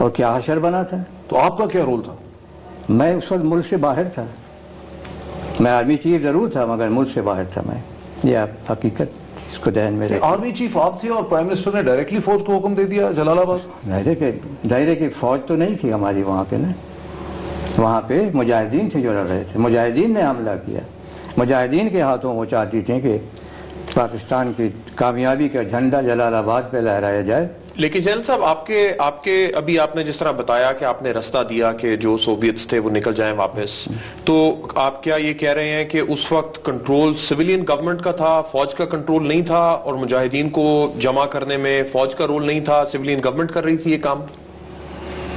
اور کیا حشر بنا تھا. تو آپ کا کیا رول تھا؟ میں اس وقت ملک سے باہر تھا. میں آرمی چیف ضرور تھا مگر ملک سے باہر تھا میں. یہ آپ حقیقت اس کو ذہن میں رکھیں. آرمی چیف آپ تھے اور پرائم منسٹر نے ڈائریکٹلی فوج کو حکم دے دیا جلال آباد؟ ظاہر ہے کہ فوج تو نہیں تھی ہماری وہاں پہ نا. وہاں پہ مجاہدین تھے جو لڑ رہے تھے. مجاہدین نے حملہ کیا. مجاہدین کے ہاتھوں وہ چاہتی تھیں کہ پاکستان کی کامیابی کا جھنڈا جلال آباد پہ لہرایا جائے. لیکن جنرل صاحب آپ کے ابھی آپ نے جس طرح بتایا کہ آپ نے رستہ دیا کہ جو سوویتس تھے وہ نکل جائیں واپس، تو آپ کیا یہ کہہ رہے ہیں کہ اس وقت کنٹرول سویلین گورنمنٹ کا تھا، فوج کا کنٹرول نہیں تھا، اور مجاہدین کو جمع کرنے میں فوج کا رول نہیں تھا، سویلین گورنمنٹ کر رہی تھی یہ کام؟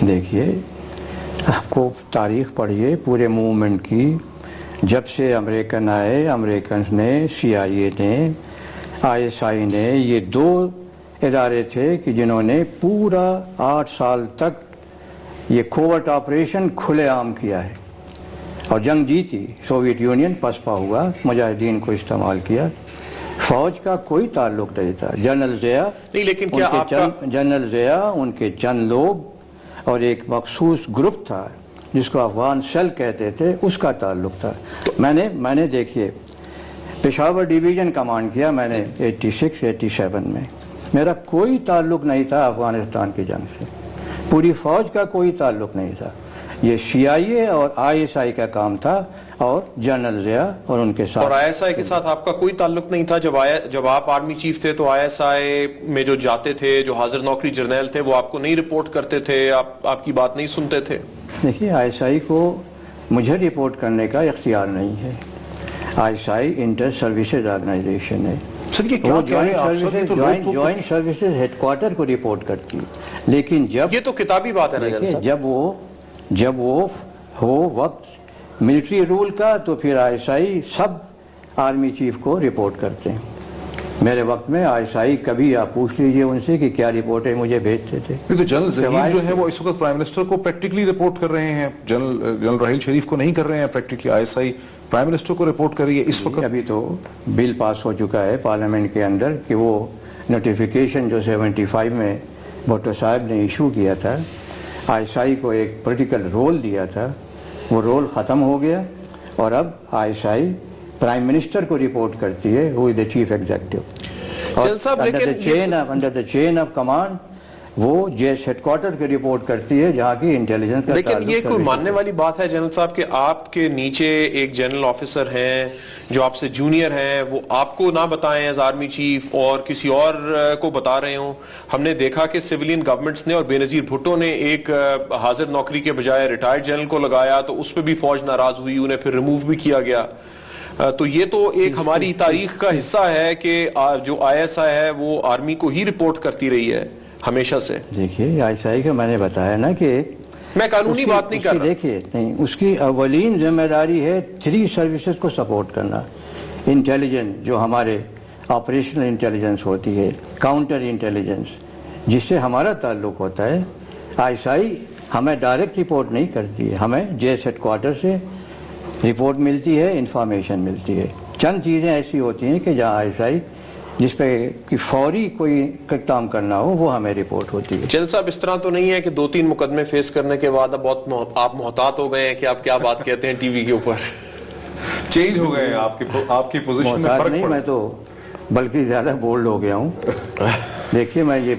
دیکھیے آپ کو تاریخ پڑھیے پورے موومنٹ کی. جب سے امریکن آئے، امریکنز نے، CIA نے، ISI نے، یہ 2 ادارے تھے کہ جنہوں نے پورا 8 سال تک یہ کوورٹ آپریشن کھلے عام کیا ہے اور جنگ جیتی. سوویت یونین پسپا ہوا، مجاہدین کو استعمال کیا. فوج کا کوئی تعلق نہیں تھا. جنرل ضیاء، نہیں لیکن کیا آپ کا جنرل ضیاء، ان کے چند لوگ اور ایک مخصوص گروپ تھا جس کو افغان سیل کہتے تھے، اس کا تعلق تھا. میں نے دیکھیے پشاور ڈویژن کمانڈ کیا میں نے 86-87 میں. میرا کوئی تعلق نہیں تھا افغانستان کی جنگ سے. پوری فوج کا کوئی تعلق نہیں تھا. یہ CIA اور ISI کا کام تھا اور جنرل ضیاء اور ان کے ساتھ. اور ISI کے ساتھ آپ کا کوئی تعلق نہیں تھا؟ جب آپ آرمی چیف تھے تو ISI میں جو جاتے تھے، جو حاضر نوکری جرنیل تھے، وہ آپ کو نہیں رپورٹ کرتے تھے، آپ کی بات نہیں سنتے تھے؟ دیکھیے ISI کو مجھے رپورٹ کرنے کا اختیار نہیں ہے. ISI انٹر سروسز آرگنائزیشن ہے. سر یہ کیا کہہ رہے ہیں آپ سر؟ یہ تو جوائنٹ سروسز ہیڈ کوارٹر کو رپورٹ کرتی ہے. لیکن جب یہ تو کتابی بات ہے نا جنرل صاحب، جب وہ ہو وقت ملٹری رول کا تو پھر ISI سب آرمی چیف کو رپورٹ کرتے ہیں. میرے وقت میں ISI کبھی آپ پوچھ لیجئے ان سے کہ کیا رپورٹیں مجھے بھیجتے تھے. یہ تو جنرل ظہیر جو ہے وہ اس وقت پرائم منسٹر کو پریکٹیکلی رپورٹ کر رہے ہیں. جنرل راحیل شریف کو نہیں کر رہے ہیں پریکٹیکلی. ISI پرائم منسٹر کو رپورٹ کر رہی ہے اس وقت. ابھی تو بل پاس ہو چکا ہے پارلیمنٹ کے اندر کہ وہ نوٹیفیکیشن جو 75 میں بھٹو صاحب نے ایشو کیا تھا، ISI کو ایک پولیٹیکل رول دیا تھا، وہ رول ختم ہو گیا اور اب ISI پرائم منسٹر کو رپورٹ کرتی ہے، who is the chief executive. Under the chain of command وہ JS ہیڈ کوارٹر کی رپورٹ کرتی ہے جہاں کی انٹیلیجنس کا. لیکن یہ کوئی ماننے والی بات ہے جنرل صاحب کہ آپ کے نیچے ایک جنرل آفیسر ہیں جو آپ سے جونیئر ہیں، وہ آپ کو نہ بتائیں ایز آرمی چیف اور کسی اور کو بتا رہے ہوں؟ ہم نے دیکھا کہ سویلین گورنمنٹس نے اور بے نظیر بھٹو نے ایک حاضر نوکری کے بجائے ریٹائرڈ جنرل کو لگایا تو اس پہ بھی فوج ناراض ہوئی، انہیں پھر ریموو بھی کیا گیا. تو یہ تو ایک ہماری تاریخ کا حصہ ہے کہ جو ISI ہے وہ آرمی کو ہی رپورٹ کرتی رہی ہے ہمیشہ سے. دیکھیے ISI کا میں نے بتایا نا کہ میں قانونی بات نہیں کر رہا. دیکھیے نہیں، اس کی اولین ذمہ داری ہے 3 سروسز کو سپورٹ کرنا. انٹیلیجنس جو ہمارے آپریشنل انٹیلیجنس ہوتی ہے، کاؤنٹر انٹیلیجنس جس سے ہمارا تعلق ہوتا ہے. ISI ہمیں ڈائریکٹ رپورٹ نہیں کرتی ہے، ہمیں JS ہیڈ کوارٹر سے رپورٹ ملتی ہے، انفارمیشن ملتی ہے. چند چیزیں ایسی ہوتی ہیں کہ جہاں ISI جس پہ کہ فوری کوئی کام کرنا ہو وہ ہمیں رپورٹ ہوتی ہے. جنرل صاحب اس طرح تو نہیں ہے کہ 2-3 مقدمے فیس کرنے کے بعد اب بہت آپ محتاط ہو گئے ہیں کہ آپ کیا بات کہتے ہیں ٹی وی کے اوپر؟ چینج ہو گئے ہیں آپ کی پوزیشن میں فرق نہیں، میں تو بلکہ زیادہ بولڈ ہو گیا ہوں. دیکھیے میں یہ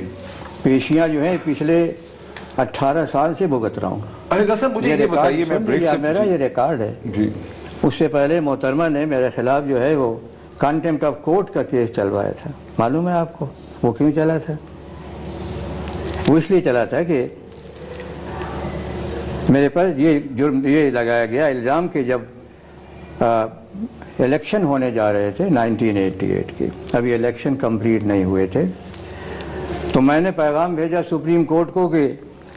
پیشیاں جو ہیں پچھلے 18 سال سے بھگت رہا ہوں. مجھے یہ بتائیے، میں بریک سے میرا یہ ریکارڈ ہے. اس سے پہلے محترمہ نے میرے خلاف جو ہے وہ کانٹیمپٹ آف کورٹ کا کیس چلوایا تھا. معلوم ہے آپ کو وہ کیوں چلا تھا؟ وہ اس لیے چلا تھا کہ میرے پاس یہ لگایا گیا الزام کہ جب الیکشن ہونے جا رہے تھے 1988 کے، ابھی الیکشن کمپلیٹ نہیں ہوئے تھے، تو میں نے پیغام بھیجا سپریم کورٹ کو کہ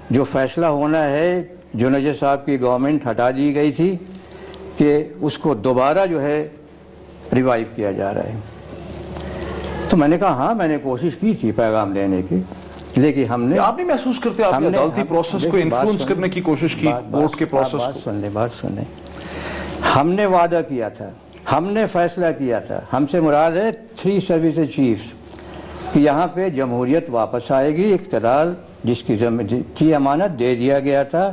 جو فیصلہ ہونا ہے جونیجر صاحب کی گورنمنٹ ہٹا دی گئی تھی کہ اس کو دوبارہ جو ہے ریوائیو کیا جا رہا ہے. تو میں نے کہا ہاں میں نے کوشش کی تھی پیغام لینے کی، لیکن ہم نے آپ نہیں محسوس کرتے آپ نے عدالتی پروسیس کو انفلوئنس کرنے کی کوشش کی، کورٹ کے پروسیس کو؟ بات سن لیں. ہم نے وعدہ کیا تھا، ہم نے فیصلہ کیا تھا، ہم سے مراد ہے 3 سروسز چیفز کہ یہاں پہ جمہوریت واپس آئے گی، اقتدار جس کی امانت دے دیا گیا تھا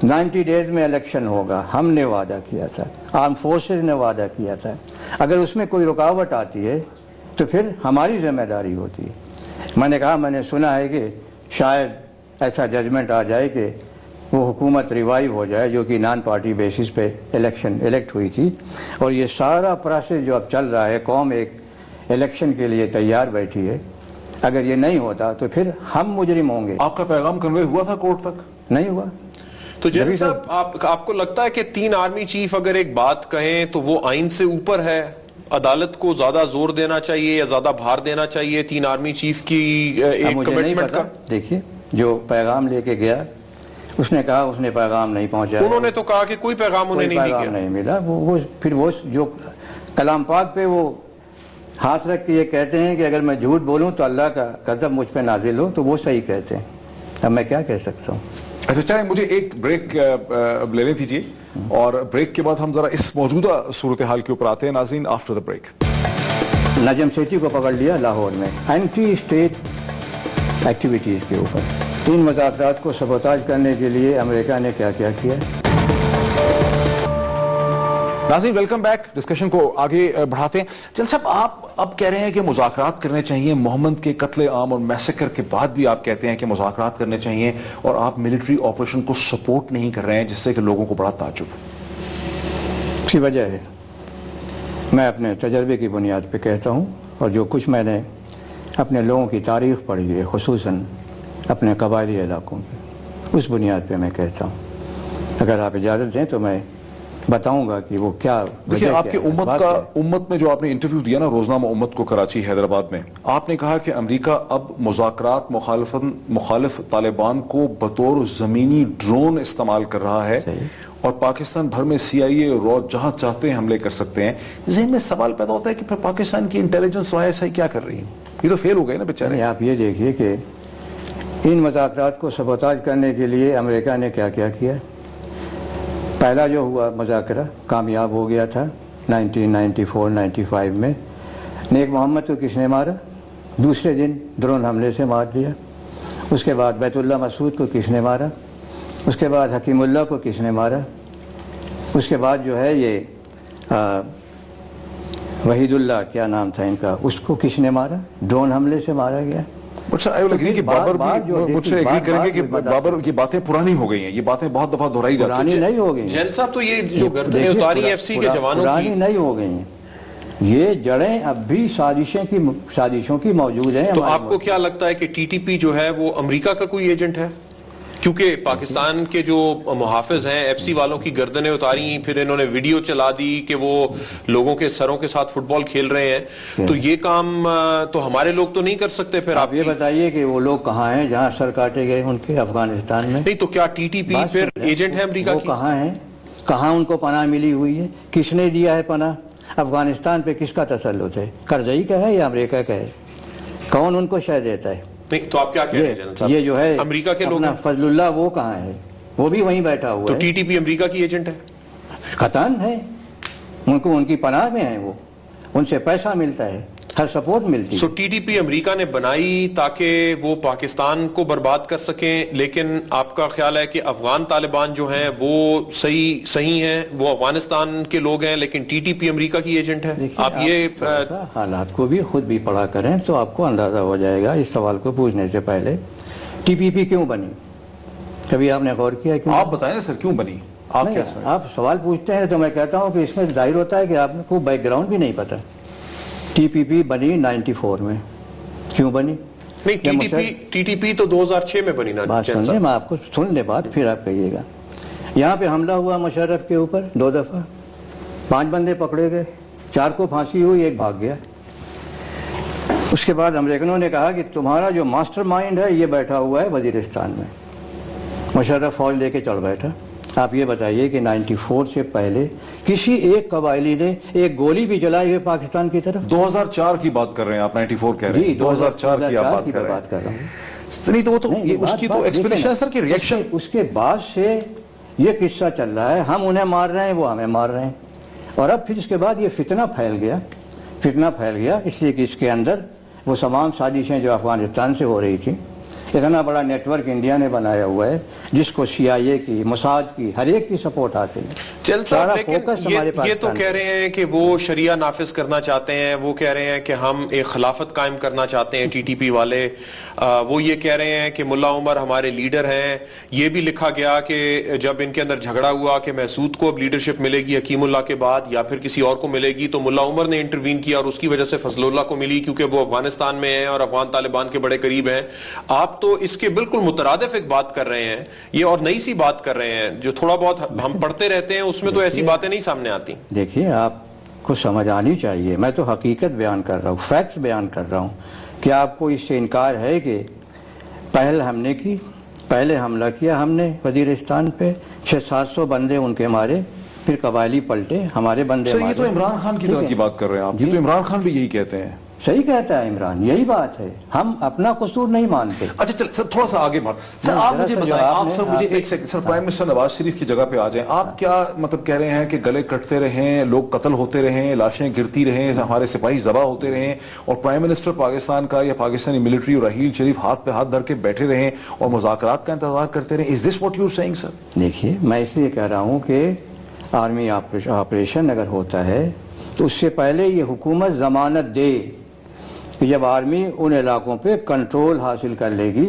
90 ڈیز میں الیکشن ہوگا، ہم نے وعدہ کیا تھا، آرم فورسز نے وعدہ کیا تھا، اگر اس میں کوئی رکاوٹ آتی ہے تو پھر ہماری ذمہ داری ہوتی ہے۔ میں نے کہا میں نے سنا ہے کہ شاید ایسا ججمنٹ آ جائے کہ وہ حکومت ریوائیو ہو جائے جو کہ نان پارٹی بیسس پہ الیکٹ ہوئی تھی، اور یہ سارا پروسیس جو اب چل رہا ہے، قوم ایک الیکشن کے لیے تیار بیٹھی ہے، اگر یہ نہیں ہوتا تو پھر ہم مجرم ہوں گے۔ آپ کا پیغام کنوے ہوا تھا کورٹ تک؟ نہیں ہوا۔ تو جنرل صاحب آپ کو لگتا ہے کہ 3 آرمی چیف اگر ایک بات کہیں تو وہ آئین سے اوپر ہے؟ عدالت کو زیادہ زور دینا چاہیے یا زیادہ بھار دینا چاہیے 3 آرمی چیف کی ایک کمٹمنٹ کا؟ دیکھیے جو پیغام لے کے گیا اس نے کہا اس نے پیغام نہیں پہنچایا، انہوں نے تو کہا کہ کوئی پیغام انہیں نہیں دیا، نہیں ملا۔ پھر وہ جو کلام پاک پہ وہ ہاتھ رکھ کے یہ کہتے ہیں کہ اگر میں جھوٹ بولوں تو اللہ کا غضب مجھ پہ نازل ہو، تو وہ صحیح کہتے ہیں، اب میں کیا کہہ سکتا ہوں۔ اچھا چاہے مجھے ایک بریک لینے دیجیے، اور بریک کے بعد ہم ذرا اس موجودہ صورتحال کے اوپر آتے ہیں ناظرین، after the break. Najam Sethi کو پکڑ لیا لاہور میں اینٹی اسٹیٹ ایکٹیویٹیز کے اوپر۔ 3 مذاکرات کو سبوتاج کرنے کے لیے امریکہ نے کیا کیا کیا۔ ناظرین ویلکم بیک، ڈسکشن کو آگے بڑھاتے ہیں۔ جنرل صاحب آپ اب کہہ رہے ہیں کہ مذاکرات کرنے چاہیے، محمد کے قتل عام اور میسیکر کے بعد بھی آپ کہتے ہیں کہ مذاکرات کرنے چاہیے، اور آپ ملٹری آپریشن کو سپورٹ نہیں کر رہے ہیں، جس سے کہ لوگوں کو بڑا تعجب ہے۔ اس کی وجہ ہے میں اپنے تجربے کی بنیاد پہ کہتا ہوں، اور جو کچھ میں نے اپنے لوگوں کی تاریخ پڑھی ہے، خصوصاً اپنے قبائلی علاقوں کی، اس بنیاد پہ میں کہتا ہوں۔ اگر آپ اجازت دیں تو میں بتاؤں گا کہ وہ کیا۔ دیکھیں آپ کی امت میں جو آپ نے انٹرویو دیا نا روزنامہ امت کو کراچی حیدرآباد میں، آپ نے کہا کہ امریکہ اب مذاکرات مخالف طالبان کو بطور زمینی ڈرون استعمال کر رہا ہے، اور پاکستان بھر میں CIA اور را جہاں چاہتے ہیں حملے کر سکتے ہیں۔ ذہن میں سوال پیدا ہوتا ہے کہ پھر پاکستان کی انٹیلیجنس اور ISI کیا کر رہی ہے؟ یہ تو فیل ہو گئے نا بیچارے۔ آپ یہ دیکھیے کہ ان مذاکرات کو سبوتاج کرنے کے لیے امریکہ نے کیا کیا کیا۔ پہلا جو ہوا مذاکرہ کامیاب ہو گیا تھا 1994-95 میں، نیک محمد کو کس نے مارا؟ دوسرے دن ڈرون حملے سے مار دیا۔ اس کے بعد بیت اللہ مسعود کو کس نے مارا؟ اس کے بعد حکیم اللہ کو کس نے مارا؟ اس کے بعد جو ہے یہ وحید اللہ کیا نام تھا ان کا، اس کو کس نے مارا؟ ڈرون حملے سے مارا گیا۔ مجھ سے ایگری کریں گے کہ بابر کی باتیں پرانی ہو گئی ہیں، یہ باتیں بہت دفعہ دہرائی جاتی ہیں۔ پرانی نہیں ہو گئی جین صاحب، تو یہ جو گردنیں اتاری FC کے جوانوں کی، پرانی نہیں ہو گئی ہیں، یہ جڑیں اب بھی سازشوں کی موجود ہیں۔ تو آپ کو کیا لگتا ہے کہ TTP جو ہے وہ امریکہ کا کوئی ایجنٹ ہے؟ کیونکہ پاکستان کے جو محافظ ہیں FC والوں کی گردنیں اتاری، پھر انہوں نے ویڈیو چلا دی کہ وہ لوگوں کے سروں کے ساتھ فٹ بال کھیل رہے ہیں، تو یہ کام تو ہمارے لوگ تو نہیں کر سکتے۔ پھر آپ یہ بتائیے کہ وہ لوگ کہاں ہیں جہاں سر کاٹے گئے ان کے افغانستان میں؟ نہیں تو کیا TTP پھر ایجنٹ ہے امریکہ کی؟ وہ کہاں ہیں؟ کہاں ان کو پناہ ملی ہوئی ہے؟ کس نے دیا ہے پناہ؟ افغانستان پہ کس کا تسلط ہے؟ کرزئی کا ہے یا امریکہ کا ہے؟ کون ان کو شے دیتا ہے؟ نہیں تو آپ کیا کہہ رہے ہیں جنرل صاحب؟ یہ جو ہے امریکہ کے لوگ، فضل اللہ وہ کہاں ہے؟ وہ بھی وہیں بیٹھا ہوا تو ہے۔ TTP امریکہ کی ایجنٹ ہے؟ قطعاً ہے، ان کی پناہ میں ہیں، وہ ان سے پیسہ ملتا ہے، ہر سپورٹ ملتی ہے۔ TTP امریکہ نے بنائی تاکہ وہ پاکستان کو برباد کر سکیں، لیکن آپ کا خیال ہے کہ افغان طالبان جو ہیں وہ صحیح ہیں، وہ افغانستان کے لوگ ہیں، لیکن TTP امریکہ کی ایجنٹ ہے؟ آپ یہ حالات کو بھی خود بھی پڑھا کریں تو آپ کو اندازہ ہو جائے گا اس سوال کو پوچھنے سے پہلے TPP کیوں بنی؟ کبھی آپ نے غور کیا کیوں؟ آپ بتائیں سر کیوں بنی؟ آپ سوال پوچھتے ہیں تو میں کہتا ہوں کہ اس میں ظاہر ہوتا ہے کہ آپ کو بیک گراؤنڈ بھی نہیں پتا۔ TPP بنی 94 میں، کیوں بنی؟ نہیں TTP تو 2006 میں بنی نا۔ بات سن لیں، میں آپ کو سن لے بات پھر آپ کہیے گا۔ یہاں پہ حملہ ہوا مشرف کے اوپر 2 دفعہ، 5 بندے پکڑے گئے، 4 کو پھانسی ہوئی، 1 بھاگ گیا۔ اس کے بعد امریکنوں نے کہا کہ تمہارا جو ماسٹر مائنڈ ہے یہ بیٹھا ہوا ہے وزیرستان میں۔ مشرف فوج لے کے چل بیٹھا۔ آپ یہ بتائیے کہ 94 سے پہلے کسی ایک قبائلی نے ایک گولی بھی چلائی ہے پاکستان کی طرف؟ 2004 کی بات کر رہے ہیں آپ، 94 کہہ رہے ہیں، 2004 کی آپ بات کر رہے ہیں۔ نہیں تو وہ تو اس کی تو ایکسپلینیشن ہے سر کہ ریئیکشن۔ اس کے بعد سے یہ قصہ چل رہا ہے، ہم انہیں مار رہے ہیں، وہ ہمیں مار رہے ہیں، اور اب پھر اس کے بعد یہ فتنہ پھیل گیا اس لیے کہ اس کے اندر وہ تمام سازشیں جو افغانستان سے ہو رہی تھی، اتنا بڑا نیٹ ورک انڈیا نے بنایا ہوا ہے جس کو CIA کی، موساد کی، ہر ایک کی سپورٹ حاصل ہے. چل صاحب لیکن یہ تو کہہ رہے ہیں کہ وہ شریعہ نافذ کرنا چاہتے ہیں، وہ کہہ رہے ہیں کہ ہم ایک خلافت قائم کرنا چاہتے ہیں TTP والے، وہ یہ کہہ رہے ہیں کہ ملا عمر ہمارے لیڈر ہیں. یہ بھی لکھا گیا کہ جب ان کے اندر جھگڑا ہوا کہ محسود کو اب لیڈرشپ ملے گی حکیم اللہ کے بعد یا پھر کسی اور کو ملے گی، تو ملا عمر نے انٹروین کیا اور اس کی وجہ سے فضل اللہ کو ملی کیونکہ وہ افغانستان میں ہیں اور افغان طالبان کے بڑے قریب ہیں. آپ تو اس کے بالکل مترادف ایک بات کر رہے ہیں، یہ اور نئی سی بات کر رہے ہیں جو تھوڑا بہت ہم پڑھتے رہتے ہیں، اس میں تو ایسی باتیں نہیں سامنے آتی. دیکھیے آپ کو سمجھ آنی چاہیے، میں تو حقیقت بیان کر رہا ہوں، فیکٹس بیان کر رہا ہوں. کہ آپ کو اس سے انکار ہے کہ پہلے حملہ کیا ہم نے وزیرستان پہ، 600-700 بندے ان کے مارے، پھر قبائلی پلٹے، ہمارے بندے سر مارے. یہ تو عمران خان کی طرح کی بات کر رہے ہیں آپ، یہ تو عمران خان بھی یہی کہتے ہیں. صحیح کہتا ہے عمران، یہی بات ہے، ہم اپنا قصور نہیں مانتے. اچھا چل سر تھوڑا سا آگے بڑھ سر، آپ مجھے بتائیں، آپ سر مجھے ایک سیکنڈ، سر پرائم منسٹر نواز شریف کی جگہ پہ آ جائیں. آپ کیا مطلب کہہ رہے ہیں کہ گلے کٹتے رہیں، لوگ قتل ہوتے رہیں، لاشیں گرتی رہیں، ہمارے سپاہی ذبح ہوتے رہیں، اور پرائم منسٹر پاکستان کا یا پاکستانی ملٹری اور راحیل شریف ہاتھ پہ ہاتھ دھر کے بیٹھے رہیں اور مذاکرات کا انتظار کرتے رہیں؟ Is this what you are seeing sir? دیکھیے میں اس لیے کہہ رہا ہوں کہ آرمی آپریشن اگر ہوتا ہے تو اس سے پہلے یہ حکومت ضمانت دے کہ جب آرمی ان علاقوں پہ کنٹرول حاصل کر لے گی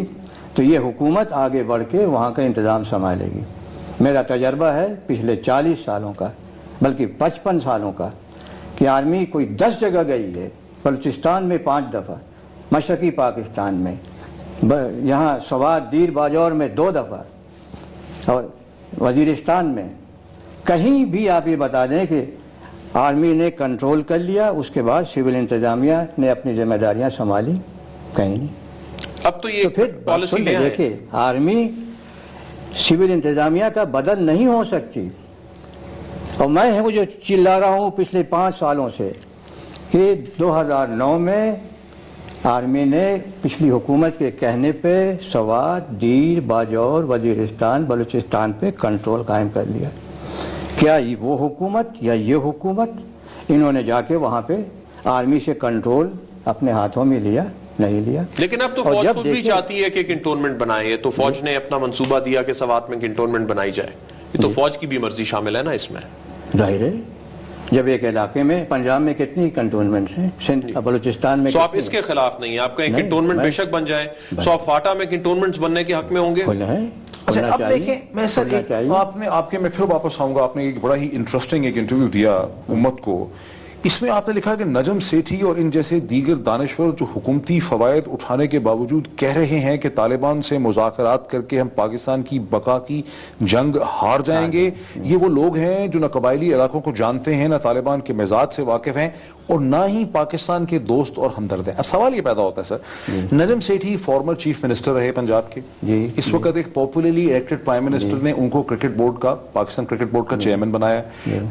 تو یہ حکومت آگے بڑھ کے وہاں کا انتظام سنبھالے گی. میرا تجربہ ہے پچھلے 40 سالوں کا، بلکہ 55 سالوں کا، کہ آرمی کوئی 10 جگہ گئی ہے. بلوچستان میں 5 دفعہ، مشرقی پاکستان میں، یہاں سوات دیر باجور میں 2 دفعہ، اور وزیرستان میں. کہیں بھی آپ یہ بتا دیں کہ آرمی نے کنٹرول کر لیا اس کے بعد سول انتظامیہ نے اپنی ذمہ داریاں سنبھالی؟ کہیں نہیں. اب تو یہ پھر پالیسی لے آئے. دیکھیں آرمی سول انتظامیہ کا بدل نہیں ہو سکتی. اور میں وہ جو چلا رہا ہوں پچھلے 5 سالوں سے کہ 2009 میں آرمی نے پچھلی حکومت کے کہنے پہ سوات دیر باجور وزیرستان بلوچستان پہ کنٹرول قائم کر لیا. کیا وہ حکومت یا یہ حکومت انہوں نے جا کے وہاں پہ آرمی سے کنٹرول اپنے ہاتھوں میں لیا؟ نہیں لیا. لیکن اب تو فوج خود بھی چاہتی ہے کہ کنٹونمنٹ بنائے، تو فوج نے اپنا منصوبہ دیا کہ سوات میں کنٹونمنٹ بنائی جائے. یہ تو فوج کی بھی مرضی شامل ہے نا اس میں. ظاہر ہے جب ایک علاقے میں، پنجاب میں کتنی کنٹونمنٹس ہیں، سندھ بلوچستان میں، سو آپ اس کے خلاف نہیں ہیں، آپ کہیں کنٹونمنٹ بے شک بن جائیں، سو آپ فاٹا میں کنٹونمنٹس بننے کے حق میں ہوں گے؟ اچھا اب دیکھیں میں سر آپ کے میں پھر واپس آؤں گا. آپ نے ایک بڑا ہی انٹرسٹنگ ایک انٹرویو دیا امت کو، اس میں آپ نے لکھا کہ نجم سیٹھی اور ان جیسے دیگر دانشور جو حکومتی فوائد اٹھانے کے باوجود کہہ رہے ہیں کہ طالبان سے مذاکرات کر کے ہم پاکستان کی بقا کی جنگ ہار جائیں گے، یہ وہ لوگ ہیں جو نہ قبائلی علاقوں کو جانتے ہیں، نہ طالبان کے مزاج سے واقف ہیں، اور نہ ہی پاکستان کے دوست اور ہمدرد ہیں. اب سوال یہ پیدا ہوتا ہے سر، Najam Sethi farmer chief minister رہے پنجاب کے، اس وقت ایک پاپولرلی ایلیکٹڈ پرائم منسٹر نے ان کو کرکٹ بورڈ کا، پاکستان کرکٹ بورڈ کا چیئرمین بنایا.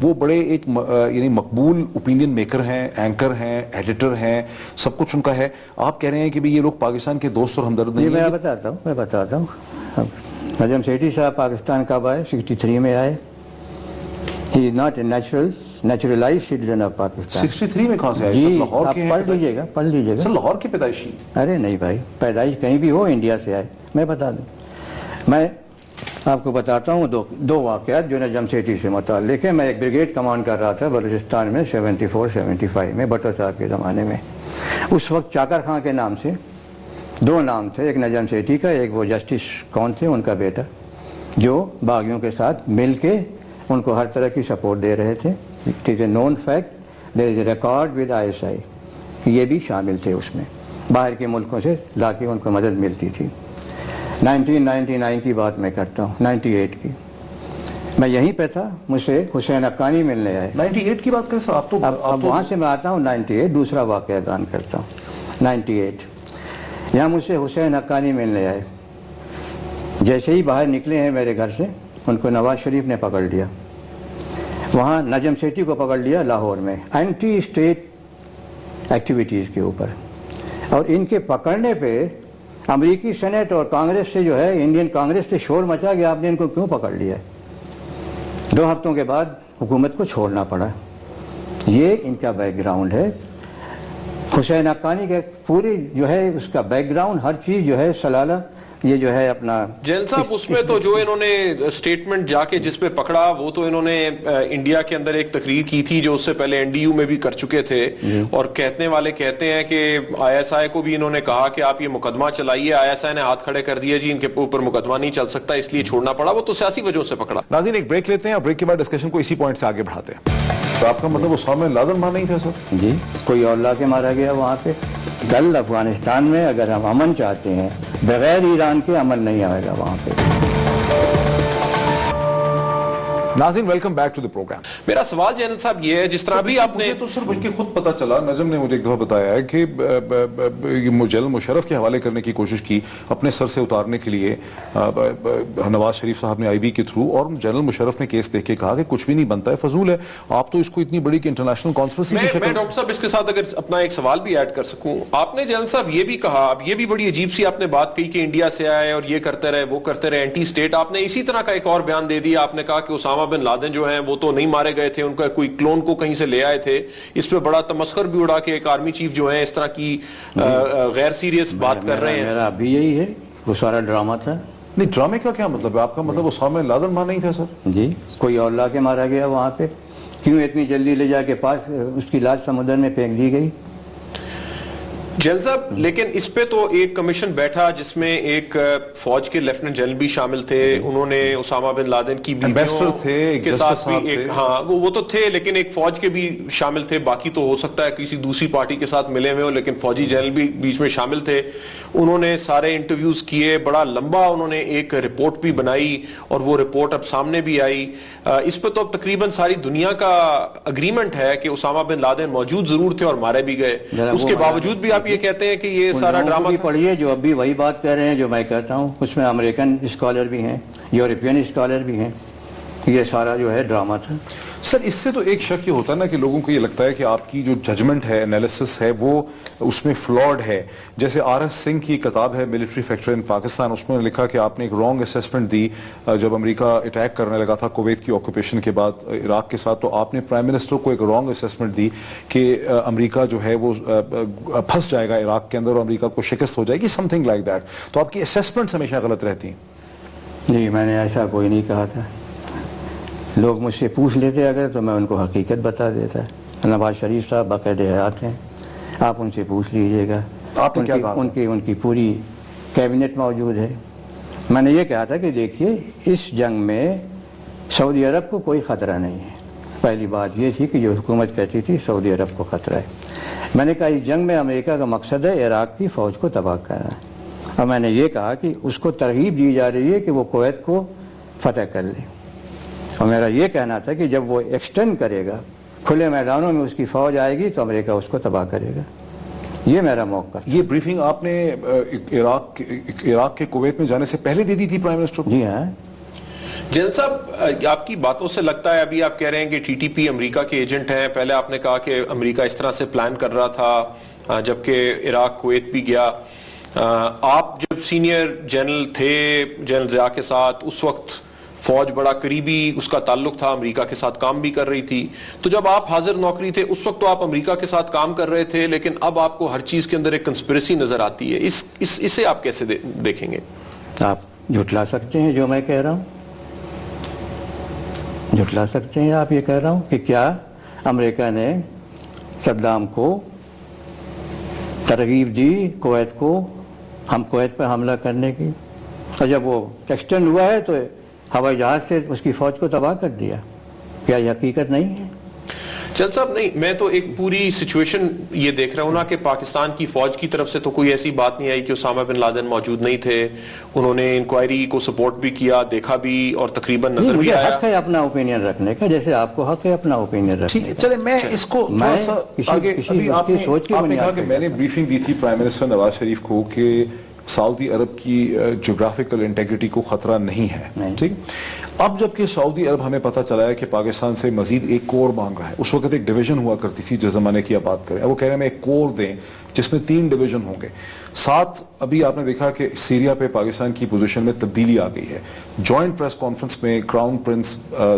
وہ بڑے ایک یعنی مقبول اوپینین میکر ہیں، اینکر ہیں، ایڈیٹر ہیں، سب کچھ ان کا ہے. آپ کہہ رہے ہیں کہ یہ لوگ پاکستان کے دوست اور ہمدرد نہیں ہیں. میں بتاتا ہوں نجم سیٹھی صاحب پاکستان کب آئے؟ 63 میں آئے. He is not a naturalize citizen of Pakistan. 63 میں کہاں سے آئے؟ جی لاہور کے ہیں؟ پڑھ لیجیے گا. سر لاہور کی پیدائشی؟ ارے نہیں بھائی، پیدائش کہیں بھی ہو، انڈیا سے آئے. میں بتا دوں، میں آپ کو بتاتا ہوں دو واقعات جو نجم سیٹھی سے متعلق ہے. میں ایک بریگیڈ کمانڈ کر رہا تھا بلوچستان میں 74-75 میں، بھٹو صاحب کے زمانے میں. اس وقت چاکر خان کے نام سے 2 نام تھے، ایک نجم سیٹھی کا، ایک وہ جسٹس کون تھے ان کا بیٹا، جو باغیوں کے ساتھ مل کے ان کو ہر طرح کی سپورٹ دے رہے تھے. It is a known fact, there is a record with ISI کہ یہ بھی شامل تھے اس میں، باہر کے ملکوں سے لا کے ان کو مدد ملتی تھی. 1999 کی بات میں کرتا ہوں، 98 کی. میں یہیں پہ تھا، مجھ سے حسین حقانی ملنے آئے. 98 کی بات کریں سر آپ تو؟ اب وہاں سے میں آتا ہوں 98، دوسرا واقعہ بیان کرتا ہوں. 98 یہاں مجھ سے حسین حقانی ملنے آئے. جیسے ہی باہر نکلے ہیں میرے گھر سے، ان کو نواز شریف نے پکڑ لیا. وہاں نجم سیٹھی کو پکڑ لیا لاہور میں اینٹی اسٹیٹ ایکٹیویٹیز کے اوپر. اور ان کے پکڑنے پہ امریکی سینٹ اور کانگریس سے جو ہے، انڈین کانگریس سے شور مچا کہ آپ نے ان کو کیوں پکڑ لیا. 2 ہفتوں کے بعد حکومت کو چھوڑنا پڑا. یہ ان کا بیک گراؤنڈ ہے. حسین حقانی کے پوری جو ہے اس کا بیک گراؤنڈ، ہر چیز جو ہے سلالہ یہ جو ہے اپنا جیل صاحب اس میں تو جو انہوں نے اسٹیٹمنٹ جا کے جس پہ پکڑا وہ تو انہوں نے انڈیا کے اندر ایک تقریر کی تھی جو اس سے پہلے این ڈی یو میں بھی کر چکے تھے، اور کہنے والے کہتے ہیں کہ آئی ایس آئی کو بھی انہوں نے کہا کہ آپ یہ مقدمہ چلائیے، آئی ایس آئی نے ہاتھ کھڑے کر دیا جی ان کے اوپر مقدمہ نہیں چل سکتا اس لیے چھوڑنا پڑا، وہ تو سیاسی وجہوں سے پکڑا۔ ناظرین ایک بریک لیتے ہیں اور بریک کے بعد ڈسکشن کو اسی پوائنٹ سے آگے بڑھاتے ہیں۔ تو آپ کا مطلب اسامہ بن لادن وہاں نہیں تھا سر؟ جی کوئی اور لا کے مارا گیا وہاں پہ۔ کل افغانستان میں اگر ہم امن چاہتے ہیں بغیر ایران کے امن نہیں آئے گا وہاں پہ۔ ناظرین welcome back to the program. میرا سوال جنرل صاحب یہ ہے، جس طرح بھی آپ نے تو سر بلکہ خود پتا چلا، نجم نے مجھے ایک دفعہ بتایا ہے کہ جنرل مشرف کے حوالے کرنے کی کوشش کی اپنے سر سے اتارنے کے لیے نواز شریف صاحب نے آئی بی کے تھرو، اور جنرل مشرف نے کیس دیکھ کے کہا کہ کچھ بھی نہیں بنتا ہے، فضول ہے، آپ تو اس کو اتنی بڑی کہ انٹرنیشنل کانسپریسی کی شکل۔ میں ڈاکٹر صاحب اس کے ساتھ اگر اپنا ایک سوال بھی ایڈ کر سکوں، آپ نے جنرل صاحب یہ بھی کہا، اب یہ بھی بڑی عجیب سی آپ نے بات کہی کہ انڈیا سے آئے اور یہ کرتے رہے وہ کرتے رہے، اینٹی اسٹیٹ، آپ نے اسی طرح کا ایک اور بیان دے دیا، آپ نے کہا کہ اسامہ بن لادن جو ہیں وہ تو نہیں مارے گئے تھے، ان کا کوئی کلون کو کہیں سے لے آئے تھے، اس پہ بڑا تمسخر بھی اڑا کے ایک آرمی چیف جو ہیں اس طرح کی غیر سیریس بات کر رہے ہیں۔ میرا ابھی یہی ہے، وہ سارا ڈرامہ تھا۔ نہیں ڈرامے کا کیا مطلب ہے آپ کا؟ مطلب اسامہ بن لادن وہاں نہیں تھا سر؟ جی کوئی اور لا کے مارا گیا وہاں پہ، کیوں اتنی جلدی لے جا کے پاس اس کی لاش سمندر میں پھینک دی گئی؟ جنرل صاحب لیکن اس پہ تو ایک کمیشن بیٹھا جس میں ایک فوج کے لیفٹیننٹ جنرل بھی شامل تھے، انہوں نے اسامہ بن لادن کی ایمبیسڈر تھے کے ساتھ بھی ایک، ہاں وہ تو تھے لیکن ایک فوج کے بھی شامل تھے، باقی تو ہو سکتا ہے کسی دوسری پارٹی کے ساتھ ملے ہوئے ہوں، لیکن فوجی جنرل بھی بیچ میں شامل تھے۔ انہوں نے سارے انٹرویوز کیے، بڑا لمبا انہوں نے ایک رپورٹ بھی بنائی اور وہ رپورٹ اب سامنے بھی آئی۔ اس پہ تو اب تقریباً ساری دنیا کا اگریمنٹ ہے کہ اسامہ بن لادن موجود ضرور تھے اور مارے بھی گئے، اس کے باوجود بھی آپ یہ کہتے ہیں کہ یہ سارا ڈرامہ پڑھیے جو ابھی وہی بات کہہ رہے ہیں جو میں کہتا ہوں، اس میں امریکن اسکالر بھی ہیں، یورپین اسکالر بھی ہیں، یہ سارا جو ہے ڈرامہ تھا۔ سر اس سے تو ایک شک یہ ہوتا ہے نا کہ لوگوں کو یہ لگتا ہے کہ آپ کی جو ججمنٹ ہے، انالیسس ہے، وہ اس میں فلاڈ ہے۔ جیسے آر ایس سنگھ کی کتاب ہے ملٹری فیکٹر ان پاکستان، اس میں لکھا کہ آپ نے ایک رانگ اسیسمنٹ دی جب امریکہ اٹیک کرنے لگا تھا کویت کی آکوپیشن کے بعد عراق کے ساتھ، تو آپ نے پرائم منسٹر کو ایک رانگ اسیسمنٹ دی کہ امریکہ جو ہے وہ پھنس جائے گا عراق کے اندر اور امریکہ کو شکست ہو جائے گی، سم تھنگ لائک دیٹ۔ تو آپ کی اسیسمنٹس ہمیشہ غلط رہتی ہیں؟ جی میں نے ایسا کوئی نہیں کہا تھا، لوگ مجھ سے پوچھ لیتے اگر تو میں ان کو حقیقت بتا دیتا۔ نواز شریف صاحب باقاعدہ حیات ہیں، آپ ان سے پوچھ لیجئے گا، آپ نے کیا کہا؟ ان کی پوری کیبنٹ موجود ہے۔ میں نے یہ کہا تھا کہ دیکھیے اس جنگ میں سعودی عرب کو کوئی خطرہ نہیں ہے، پہلی بات یہ تھی کہ جو حکومت کہتی تھی سعودی عرب کو خطرہ ہے۔ میں نے کہا اس جنگ میں امریکہ کا مقصد ہے عراق کی فوج کو تباہ کرنا، اور میں نے یہ کہا کہ اس کو ترغیب دی جا رہی ہے کہ وہ کویت کو فتح کر لے، اور میرا یہ کہنا تھا کہ جب وہ ایکسٹینڈ کرے گا، کھلے میدانوں میں اس کی فوج آئے گی تو امریکہ اس کو تباہ کرے گا، یہ میرا موقع۔ یہ بریفنگ آپ نے عراق کے کویت میں جانے سے پہلے دے دی تھی پرائم منسٹر کو؟ جی ہاں۔ جنرل صاحب آپ کی باتوں سے لگتا ہے ابھی آپ کہہ رہے ہیں کہ ٹی ٹی پی امریکہ کے ایجنٹ ہیں، پہلے آپ نے کہا کہ امریکہ اس طرح سے پلان کر رہا تھا جبکہ عراق کویت بھی گیا۔ آپ جب سینئر جنرل تھے جنرل ضیاء کے ساتھ، اس وقت فوج بڑا قریبی اس کا تعلق تھا، امریکہ کے ساتھ کام بھی کر رہی تھی، تو جب آپ حاضر نوکری تھے اس وقت تو آپ امریکہ کے ساتھ کام کر رہے تھے، لیکن اب آپ کو ہر چیز کے اندر ایک کنسپریسی نظر آتی ہے، اسے آپ کیسے دیکھیں گے؟ آپ جھٹلا سکتے ہیں جو میں کہہ رہا ہوں، جھٹلا سکتے ہیں آپ یہ کہہ رہا ہوں کہ کیا امریکہ نے صدام کو ترغیب دی کویت کو، ہم کویت پہ حملہ کرنے کی، اور جب وہ ایکسٹینڈ ہوا ہے تو ہوائی جہاز سے اس کی فوج کو تباہ کر دیا؟ کیا یہ حقیقت نہیں ہے؟ جنرل صاحب نہیں، میں تو ایک پوری سچویشن یہ دیکھ رہا ہوں نا کہ پاکستان کی فوج کی طرف سے تو کوئی ایسی بات نہیں آئی کہ اسامہ بن لادن موجود نہیں تھے، انہوں نے انکوائری کو سپورٹ بھی کیا، دیکھا بھی، اور تقریباً نظر بھی آیا۔ حق ہے اپنا اوپینین رکھنے کا، جیسے آپ کو حق ہے اپنا اوپینین رکھنے کا۔ چلے میں اس کو تھوڑا سا آگے، ابھی آپ نے کہا کہ میں نے بریفنگ دی تھی پرائم منسٹر نواز شریف کو کہ سعودی عرب کی جغرافیکل انٹیگریٹی کو خطرہ نہیں ہے، ٹھیک؟ اب جبکہ سعودی عرب ہمیں پتہ چلا ہے کہ پاکستان سے مزید ایک کور مانگ رہا ہے. اس وقت ایک ڈویژن ہوا کرتی تھی جس زمانے کی آپ بات کریں, اب وہ کہہ رہے ہیں ہمیں ایک کور دیں جس میں 3 ڈویژن ہوں گے. ساتھ ابھی آپ نے دیکھا کہ سیریا پہ پاکستان کی پوزیشن میں تبدیلی آ گئی ہے. جوائنٹ پریس کانفرنس میں کراؤن پرنس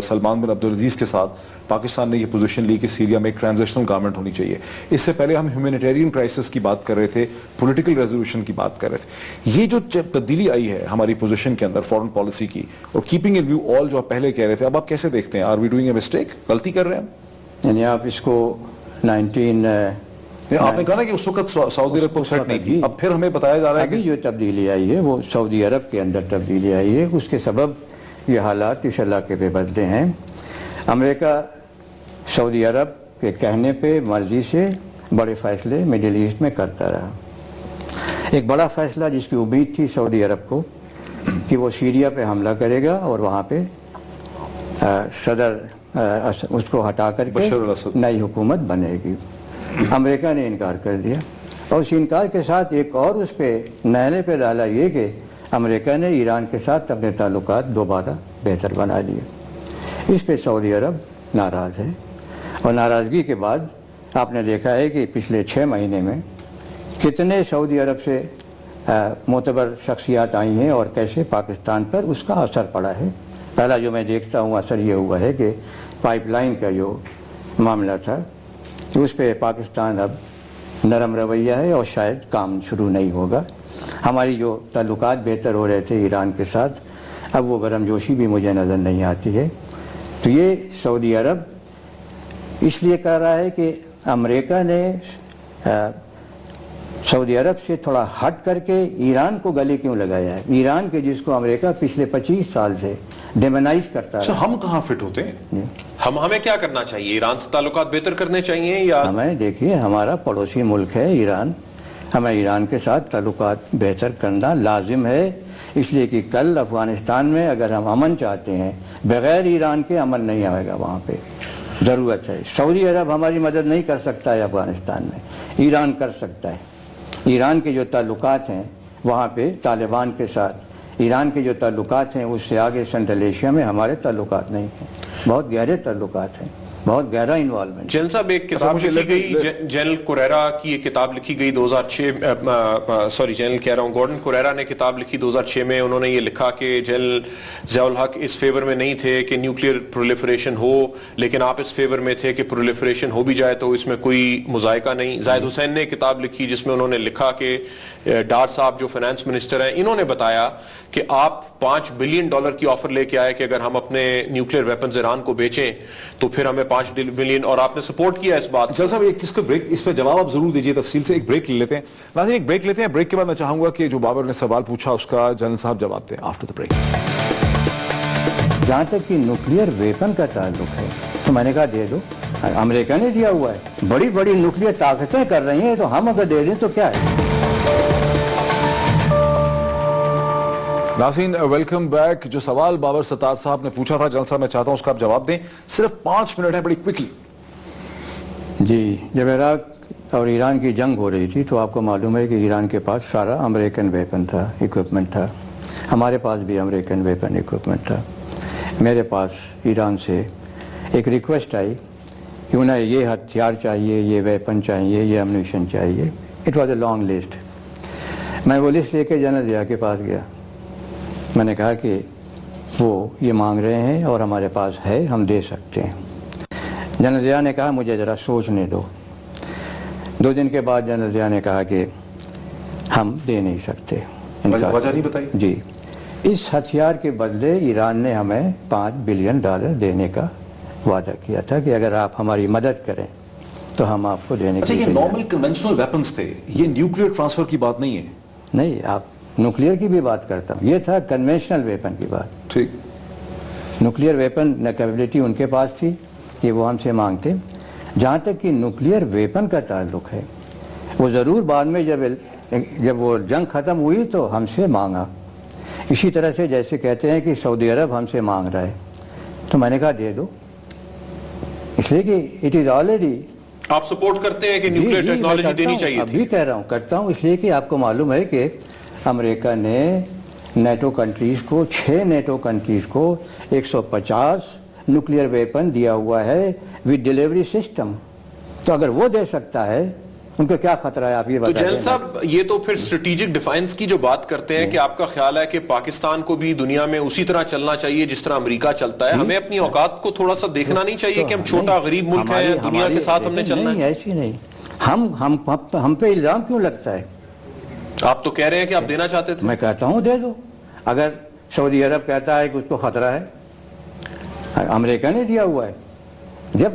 سلمان بن عبدالعزیز کے ساتھ پاکستان نے یہ پوزیشن لی کہ سیریا میں ایک ٹرانزیشنل گورنمنٹ ہونی چاہیے. اس سے پہلے ہم ہیومینیٹیرین کرائسس کی بات کر رہے تھے, پولیٹیکل ریزولوشن کی بات کر رہے تھے. یہ جو تبدیلی آئی ہے ہماری پوزیشن کے اندر فورن پالیسی کی, اور کیپنگ ان ویو آل جو آپ پہلے کہہ رہے تھے, اب آپ کیسے دیکھتے ہیں؟ Are we doing a mistake? غلطی کر رہے ہیں ہم؟ یعنی آپ اس کو آپ نے کہا نا کہ اس وقت سعودی عرب کو سیٹ نہیں تھی, اب پھر ہمیں بتایا جا رہا ہے ابھی جو تبدیلی آئی ہے وہ سعودی عرب کے اندر تبدیلی آئی ہے. اس کے سبب یہ حالات اس علاقے پہ بدلے ہیں. امریکہ سعودی عرب کے کہنے پہ مرضی سے بڑے فیصلے مڈل ایسٹ میں کرتا رہا. ایک بڑا فیصلہ جس کی امید تھی سعودی عرب کو کہ وہ سیریا پہ حملہ کرے گا اور وہاں پہ صدر اس کو ہٹا کر کے نئی حکومت بنے گی. امریکہ نے انکار کر دیا, اور اس انکار کے ساتھ ایک اور اس پہ نعرے پہ ڈالا یہ کہ امریکہ نے ایران کے ساتھ اپنے تعلقات دوبارہ بہتر بنا لیے. اس پہ سعودی عرب ناراض ہے, اور ناراضگی کے بعد آپ نے دیکھا ہے کہ پچھلے 6 مہینے میں کتنے سعودی عرب سے معتبر شخصیات آئی ہیں اور کیسے پاکستان پر اس کا اثر پڑا ہے. پہلا جو میں دیکھتا ہوں اثر یہ ہوا ہے کہ پائپ لائن کا جو معاملہ تھا اس پہ پاکستان اب نرم رویہ ہے اور شاید کام شروع نہیں ہوگا. ہماری جو تعلقات بہتر ہو رہے تھے ایران کے ساتھ, اب وہ گرم جوشی بھی مجھے نظر نہیں آتی ہے. تو یہ سعودی عرب اس لیے کر رہا ہے کہ امریکہ نے سعودی عرب سے تھوڑا ہٹ کر کے ایران کو گلے کیوں لگایا ہے. ایران کے جس کو امریکہ پچھلے 25 سال سے ڈیمونائز کرتا ہے. ہم کہاں فٹ ہوتے ہیں؟ ہمیں کیا کرنا چاہیے؟ ایران سے تعلقات بہتر کرنے چاہیے یا ہمیں دیکھیے ہمارا پڑوسی ملک ہے ایران, ہمیں ایران کے ساتھ تعلقات بہتر کرنا لازم ہے. اس لیے کہ کل افغانستان میں اگر ہم امن چاہتے ہیں, بغیر ایران کے امن نہیں آئے گا. وہاں پہ ضرورت ہے. سعودی عرب ہماری مدد نہیں کر سکتا ہے افغانستان میں, ایران کر سکتا ہے. ایران کے جو تعلقات ہیں وہاں پہ طالبان کے ساتھ, ایران کے جو تعلقات ہیں اس سے آگے سنٹرل ایشیا میں ہمارے تعلقات نہیں ہیں. بہت گہرے تعلقات ہیں, بہت گہرا انوالومنٹ. جنرل صاحب ایک کتاب لکھی گئی, جنرل کوریرا کی ایک کتاب لکھی گئی 2006 سوری جنرل کہہ رہا ہوں گورڈن کوریرا نے کتاب لکھی 2006 میں. انہوں نے یہ لکھا کہ جنرل ضیاء الحق اس فیور میں نہیں تھے کہ نیوکلیئر پرولیفریشن ہو, لیکن آپ اس فیور میں تھے کہ پرولیفریشن ہو بھی جائے تو اس میں کوئی مذائقہ نہیں. زاہد حسین نے کتاب لکھی جس میں انہوں نے لکھا کہ ڈار صاحب جو فائنانس منسٹر ہیں انہوں نے بتایا کہ آپ $5 بلین کی آفر لے کے آئے کہ اگر ہم اپنے نیوکلیئر ویپنز ایران کو بیچیں تو پھر ہمیں $5 بلین, اور آپ نے سپورٹ کیا اس بات. جل صاحب ایک بریک, اس پہ جواب آپ ضرور دیجیے تفصیل سے. ایک بریک لے لیتے ہیں ناظرین, ایک بریک لیتے ہیں. بریک کے بعد میں چاہوں گا کہ جو بابر نے سوال پوچھا اس کا جنرل صاحب جواب دیں آفٹر دی بریک. جہاں تک کہ نیوکلیئر ویپن کا تعلق ہے تو میں نے کہا دے دو, امریکہ نے دیا ہوا ہے. بڑی بڑی نیوکلیئر طاقتیں کر رہی ہیں تو ہم اگر دے دیں تو کیا ہے. ناظرین ویلکم بیک. جو سوال بابر ستار صاحب نے پوچھا تھا جنرل صاحب میں چاہتا ہوں اس کا آپ جواب دیں. صرف 5 منٹ ہیں, بڑی کوئکلی. جی, جب عراق اور ایران کی جنگ ہو رہی تھی تو آپ کو معلوم ہے کہ ایران کے پاس سارا امریکن ویپن تھا, اکوپمنٹ تھا. ہمارے پاس بھی امریکن ویپن اکوپمنٹ تھا. میرے پاس ایران سے ایک ریکویسٹ آئی کہ انہیں یہ ہتھیار چاہیے, یہ ویپن چاہیے, یہ امنیشن چاہیے. It was a long list. میں وہ لسٹ لے کے جنرل ضیاء کے پاس گیا. میں نے کہا کہ وہ یہ مانگ رہے ہیں اور ہمارے پاس ہے, ہم دے سکتے ہیں. جنرل ضیاء نے کہا مجھے ذرا سوچنے دو. 2 دن کے بعد جنرل ضیاء نے کہا کہ ہم دے نہیں سکتے. وجہ نہیں بتائی. جی, اس ہتھیار کے بدلے ایران نے ہمیں $5 بلین دینے کا وعدہ کیا تھا کہ اگر آپ ہماری مدد کریں تو ہم آپ کو دینے اچھا, یہ نارمل کنونشنل ویپنز تھے, یہ نیوکلیئر ٹرانسفر کی بات نہیں ہے. نہیں, آپ نیوکلیئر کی بھی بات کرتا ہوں, یہ تھا کنونشنل ویپن کی بات. ٹھیک, نیوکلیئر ویپن کیپیبلٹی ان کے پاس تھی کہ وہ ہم سے مانگتے. جہاں تک کہ نیوکلیئر ویپن کا تعلق ہے وہ ضرور بعد میں جب وہ جنگ ختم ہوئی تو ہم سے مانگا. اسی طرح سے جیسے کہتے ہیں کہ سعودی عرب ہم سے مانگ رہا ہے تو میں نے کہا دے دو, اس لیے کہ اٹ از آلریڈی. آپ سپورٹ کرتے ہیں کہ نیوکلیئر ٹیکنالوجی دینی چاہیے تھی؟ ابھی کہہ رہا ہوں, کرتا ہوں, اس لیے کہ آپ کو معلوم ہے کہ امریکہ نے نیٹو کنٹریز کو 6 نیٹو کنٹریز کو 150 نیوکلیئر ویپن دیا ہوا ہے ود ڈیلیوری سسٹم. تو اگر وہ دے سکتا ہے ان کو کیا خطرہ ہے آپ یہ بتا دیں. تو جنرل صاحب یہ تو پھر اسٹریٹجک ڈیفینس کی جو بات کرتے ہیں کہ آپ کا خیال ہے کہ پاکستان کو بھی دنیا میں اسی طرح چلنا چاہیے جس طرح امریکہ چلتا ہے, ہمیں اپنی اوقات کو تھوڑا سا دیکھنا نہیں چاہیے کہ ہم چھوٹا غریب ملک ہے, دنیا کے ساتھ ہم نے چلنا ہے؟ نہیں, ایسی نہیں. ہم پہ الزام کیوں لگتا ہے؟ آپ تو کہہ رہے ہیں کہ آپ دینا چاہتے تھے. میں کہتا ہوں دے دو. اگر سعودی عرب کہتا ہے کہ اس کو خطرہ ہے, امریکہ نے دیا ہوا ہے. جب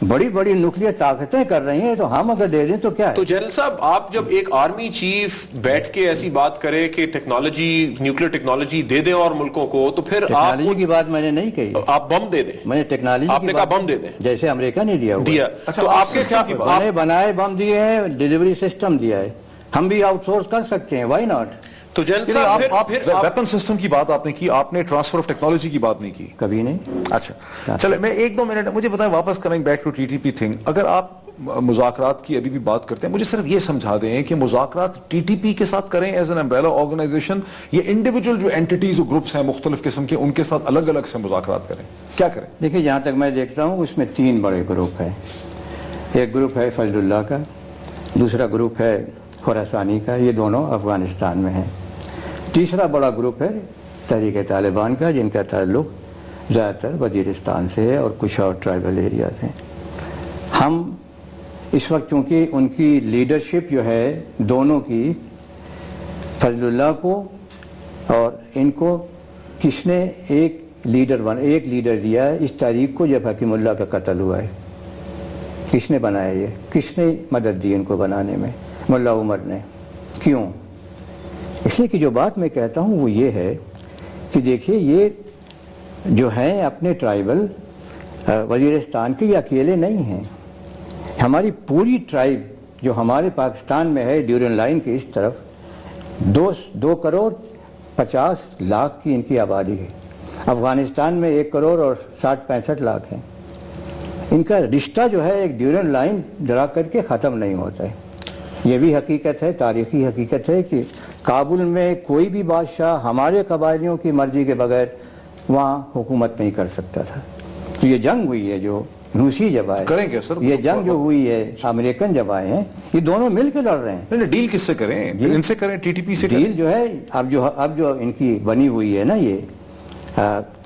بڑی بڑی نیوکلیئر طاقتیں کر رہی ہیں تو ہم اگر دے دیں تو کیا ہے؟ تو جنرل صاحب آپ جب ایک آرمی چیف بیٹھ کے ایسی بات کرے کہ ٹیکنالوجی, نیوکلیئر ٹیکنالوجی دے دیں اور ملکوں کو, تو پھر ٹیکنالوجی کی بات میں نے نہیں کہی. آپ بم دے دیں. میں نے ٹیکنالوجی آپ نے کہا بم دے دیں جیسے امریکہ نے دیا دیا. تو آپ کے کیا ہم نے بنائے بم دیے ہیں, ڈیلیوری سسٹم دیا ہے. ہم بھی آؤٹ سورس کر سکتے ہیں, وائی ناٹ. تو جنرل صاحب آپ ویپن سسٹم کی بات آپ نے کی, آپ نے ٹرانسفر آف ٹیکنالوجی کی بات نہیں کی. کبھی نہیں. اچھا چلے میں 1-2 منٹ مجھے بتائیں, واپس coming back to T T P thing, اگر آپ مذاکرات کی ابھی بھی بات کرتے ہیں, مجھے صرف یہ سمجھا دیں کہ مذاکرات ٹی ٹی پی کے ساتھ کریں ایز این امبریلا آرگنائزیشن, یہ انڈیویجول جو اینٹیز اور گروپس ہیں مختلف قسم کے ان کے ساتھ الگ الگ سے مذاکرات کریں, کیا کریں؟ دیکھیں جہاں تک میں دیکھتا ہوں اس میں 3 بڑے گروپ ہیں. ایک گروپ ہے فضل اللہ کا, دوسرا گروپ ہے خراسانی کا, یہ دونوں افغانستان میں ہیں. تیسرا بڑا گروپ ہے تحریک طالبان کا, جن کا تعلق زیادہ تر وزیرستان سے ہے اور کچھ اور ٹرائبل ایریاز ہیں. ہم اس وقت چونکہ ان کی لیڈرشپ جو ہے دونوں کی, فضل اللہ کو اور ان کو کس نے ایک لیڈر دیا ہے اس تاریخ کو جب حکیم اللہ کا قتل ہوا ہے. کس نے بنایا یہ, کس نے مدد دی ان کو بنانے میں؟ ملا عمر نے. کیوں؟ اس لیے کہ جو بات میں کہتا ہوں وہ یہ ہے کہ دیکھیے یہ جو ہیں اپنے ٹرائبل وزیرستان کے یہ اکیلے نہیں ہیں. ہماری پوری ٹرائب جو ہمارے پاکستان میں ہے ڈیورن لائن کے اس طرف 2 کروڑ 50 لاکھ کی ان کی آبادی ہے. افغانستان میں 1 کروڑ اور 60-65 لاکھ ہیں. ان کا رشتہ جو ہے ایک ڈیورن لائن ڈرا کر کے ختم نہیں ہوتا ہے. یہ بھی حقیقت ہے, تاریخی حقیقت ہے کہ کابل میں کوئی بھی بادشاہ ہمارے قبائلیوں کی مرضی کے بغیر وہاں حکومت نہیں کر سکتا تھا. تو یہ جنگ ہوئی ہے جو روسی جب آئے, کریں گے سر یہ جنگ جو ہوئی ہے امریکن جب آئے ہیں, یہ دونوں مل کے لڑ رہے ہیں. نہیں ڈیل کس سے کریں؟ ان سے کریں, ٹی ٹی پی سے کریں. ڈیل جو ہے اب جو ان کی بنی ہوئی ہے نا,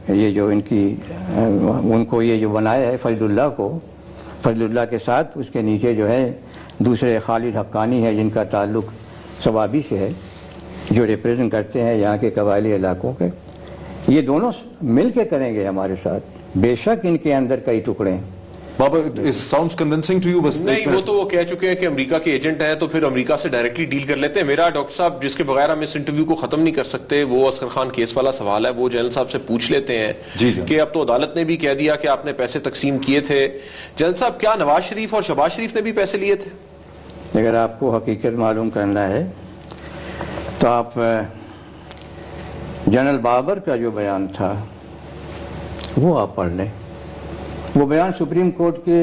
یہ جو ان کو یہ جو بنایا ہے فضل اللہ کو, فضل اللہ کے ساتھ اس کے نیچے جو ہے دوسرے خالد حقانی ہے جن کا تعلق سوابی سے ہے, جو ریپریزنٹ کرتے ہیں یہاں کے قبائلی علاقوں کے. یہ دونوں مل کے کریں گے ہمارے ساتھ. بے شک ان کے اندر کئی ٹکڑے ہیں. بابا it sounds convincing to you, بس نہیں, وہ تو وہ کہہ چکے ہیں کہ امریکہ کے ایجنٹ ہیں تو پھر امریکہ سے ڈائریکٹلی ڈیل کر لیتے ہیں. میرا ڈاکٹر صاحب جس کے بغیر ہم اس انٹرویو کو ختم نہیں کر سکتے وہ اصغر خان کیس والا سوال ہے, وہ جنرل صاحب سے پوچھ لیتے ہیں کہ اب تو عدالت نے بھی کہہ دیا کہ آپ نے پیسے تقسیم کیے تھے. جنرل صاحب کیا نواز شریف اور شہباز شریف نے بھی پیسے لیے تھے؟ اگر آپ کو حقیقت معلوم کرنا ہے تو آپ جنرل بابر کا جو بیان تھا وہ آپ پڑھ لیں. وہ بیان سپریم کورٹ کے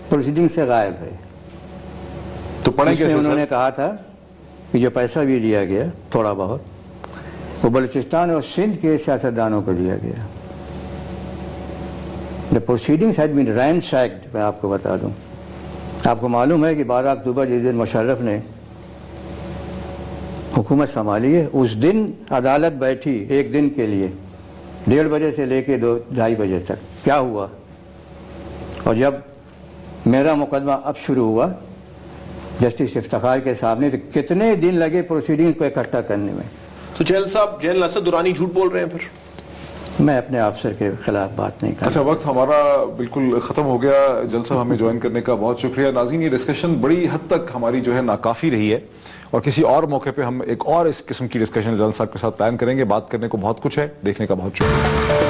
پروسیڈنگ سے غائب ہے. تو پڑھیں کیسے سر؟ انہوں نے کہا تھا کہ جو پیسہ بھی دیا گیا تھوڑا بہت وہ بلوچستان اور سندھ کے سیاستدانوں کو دیا گیا. The proceedings had been ransacked. میں آپ کو بتا دوں, آپ کو معلوم ہے کہ 12 اکتوبر جس دن مشرف نے حکومت سنبھالی ہے اس دن عدالت بیٹھی ایک دن کے لیے 1:30 بجے سے لے کے 2-2:30 بجے تک. کیا ہوا؟ اور جب میرا مقدمہ اب شروع ہوا جسٹس افتخار کے سامنے تو کتنے دن لگے پروسیڈنگز کو اکٹھا کرنے میں. تو جنرل صاحب جنرل اسد درانی جھوٹ بول رہے ہیں پھر؟ میں اپنے افسر کے خلاف بات نہیں کرتا. اچھا وقت ہمارا بالکل ختم ہو گیا. جلسہ ہمیں جوائن کرنے کا بہت شکریہ. ناظرین یہ ڈسکشن بڑی حد تک ہماری جو ہے ناکافی رہی ہے اور کسی اور موقع پہ ہم ایک اور اس قسم کی ڈسکشن جنرل صاحب کے ساتھ پلان کریں گے. بات کرنے کو بہت کچھ ہے, دیکھنے کا بہت شکریہ.